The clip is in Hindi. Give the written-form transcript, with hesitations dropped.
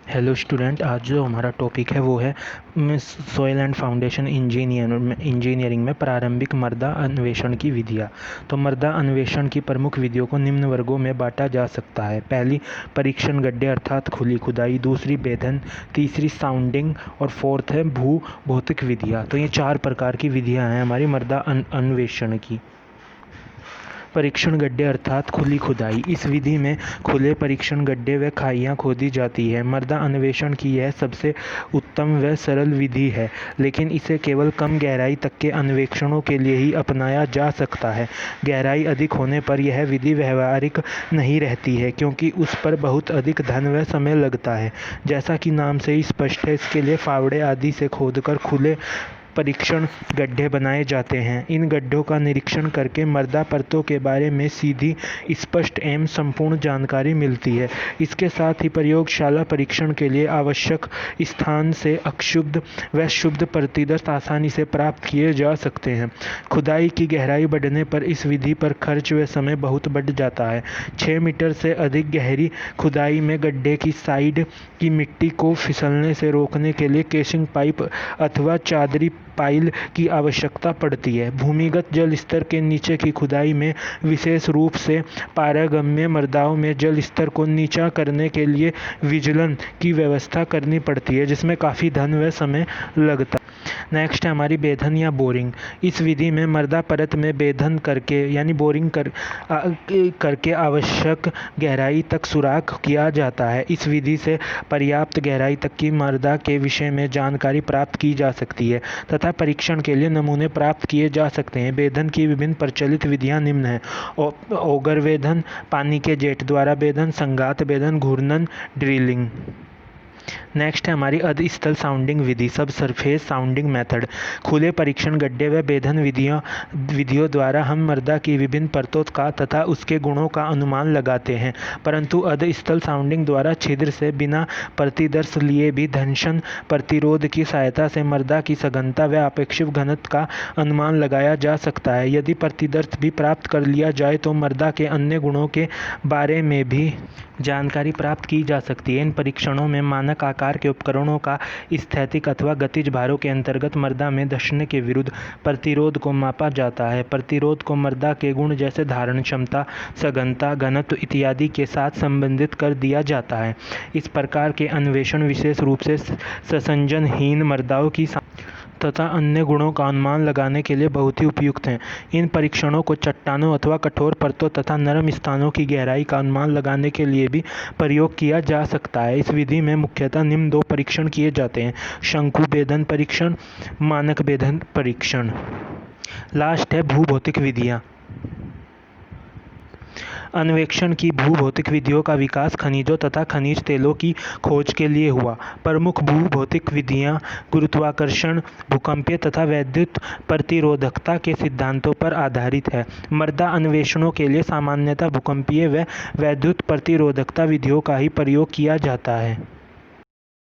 हेलो स्टूडेंट, आज जो हमारा टॉपिक है वो है सॉइल एंड फाउंडेशन इंजीनियरिंग में प्रारंभिक मृदा अन्वेषण की विधियाँ। तो मृदा अन्वेषण की प्रमुख विधियों को निम्न वर्गों में बांटा जा सकता है। पहली, परीक्षण गड्ढे अर्थात खुली खुदाई। दूसरी, बेधन। तीसरी, साउंडिंग। और फोर्थ है भू भौतिक विधियाँ। तो ये 4 प्रकार की विधियाँ हैं हमारी मृदा अन्वेषण की। परीक्षण गड्ढे अर्थात खुली खुदाई। इस विधि में खुले परीक्षण गड्ढे व खाइयाँ खोदी जाती है। मृदा अन्वेषण की यह सबसे उत्तम व सरल विधि है, लेकिन इसे केवल कम गहराई तक के अन्वेषणों के लिए ही अपनाया जा सकता है। गहराई अधिक होने पर यह विधि व्यावहारिक नहीं रहती है, क्योंकि उस पर बहुत अधिक धन व समय लगता है। जैसा कि नाम से ही स्पष्ट है, इसके लिए फावड़े आदि से खोदकर खुले परीक्षण गड्ढे बनाए जाते हैं। इन गड्ढों का निरीक्षण करके मृदा परतों के बारे में सीधी, स्पष्ट एवं संपूर्ण जानकारी मिलती है। इसके साथ ही प्रयोगशाला परीक्षण के लिए आवश्यक स्थान से अशुद्ध व शुद्ध प्रतिदर्श आसानी से प्राप्त किए जा सकते हैं। खुदाई की गहराई बढ़ने पर इस विधि पर खर्च व समय बहुत बढ़ जाता है। 6 मीटर से अधिक गहरी खुदाई में गड्ढे की साइड की मिट्टी को फिसलने से रोकने के लिए केसिंग पाइप अथवा चादरी पाइल की आवश्यकता पड़ती है। भूमिगत जल स्तर के नीचे की खुदाई में विशेष रूप से पारगम्य मृदाओं में जल स्तर को नीचा करने के लिए विजलन की व्यवस्था करनी पड़ती है, जिसमें काफ़ी धन व समय लगता है। नेक्स्ट है हमारी बेधन या बोरिंग। इस विधि में मृदा परत में बेधन करके यानी बोरिंग करके आवश्यक गहराई तक सुराख किया जाता है। इस विधि से पर्याप्त गहराई तक की मृदा के विषय में जानकारी प्राप्त की जा सकती है तथा परीक्षण के लिए नमूने प्राप्त किए जा सकते हैं। बेधन की विभिन्न प्रचलित विधियां निम्न हैं: ओगर वेधन, पानी के जेट द्वारा बेधन, संघात बेधन, घूर्णन, ड्रिलिंग। नेक्स्ट है हमारी अधस्थल साउंडिंग विधि, सब सरफेस साउंडिंग मेथड। खुले परीक्षण गड्ढे व बेधन विधियों द्वारा हम मृदा की विभिन्न परतों का तथा उसके गुणों का अनुमान लगाते हैं, परंतु अधस्थल साउंडिंग द्वारा छिद्र से बिना प्रतिदर्श लिए भी घर्षण प्रतिरोध की सहायता से मृदा की सघनता व अपेक्षित घनत्व का अनुमान लगाया जा सकता है। यदि प्रतिदर्श भी प्राप्त कर लिया जाए तो मृदा के अन्य गुणों के बारे में भी जानकारी प्राप्त की जा सकती है। इन परीक्षणों में मानक आकार के उपकरणों का स्थैतिक अथवा गतिज भारों के अंतर्गत मृदा में धंसने के विरुद्ध प्रतिरोध को मापा जाता है। प्रतिरोध को मृदा के गुण जैसे धारण क्षमता, सघनता, घनत्व इत्यादि के साथ संबंधित कर दिया जाता है। इस प्रकार के अन्वेषण विशेष रूप से संसंजनहीन मृदाओं की तथा अन्य गुणों का अनुमान लगाने के लिए बहुत ही उपयुक्त हैं। इन परीक्षणों को चट्टानों अथवा कठोर परतों तथा नरम स्थानों की गहराई का अनुमान लगाने के लिए भी प्रयोग किया जा सकता है। इस विधि में मुख्यतः निम्न 2 परीक्षण किए जाते हैं: शंकु बेधन परीक्षण, मानक बेधन परीक्षण। लास्ट है भूभौतिक विधियाँ। अन्वेषण की भूभौतिक विधियों का विकास खनिजों तथा खनिज तेलों की खोज के लिए हुआ। प्रमुख भूभौतिक विधियां गुरुत्वाकर्षण, भूकंपीय तथा वैद्युत प्रतिरोधकता के सिद्धांतों पर आधारित है। मृदा अन्वेषणों के लिए सामान्यतः भूकंपीय व वैद्युत प्रतिरोधकता विधियों का ही प्रयोग किया जाता है।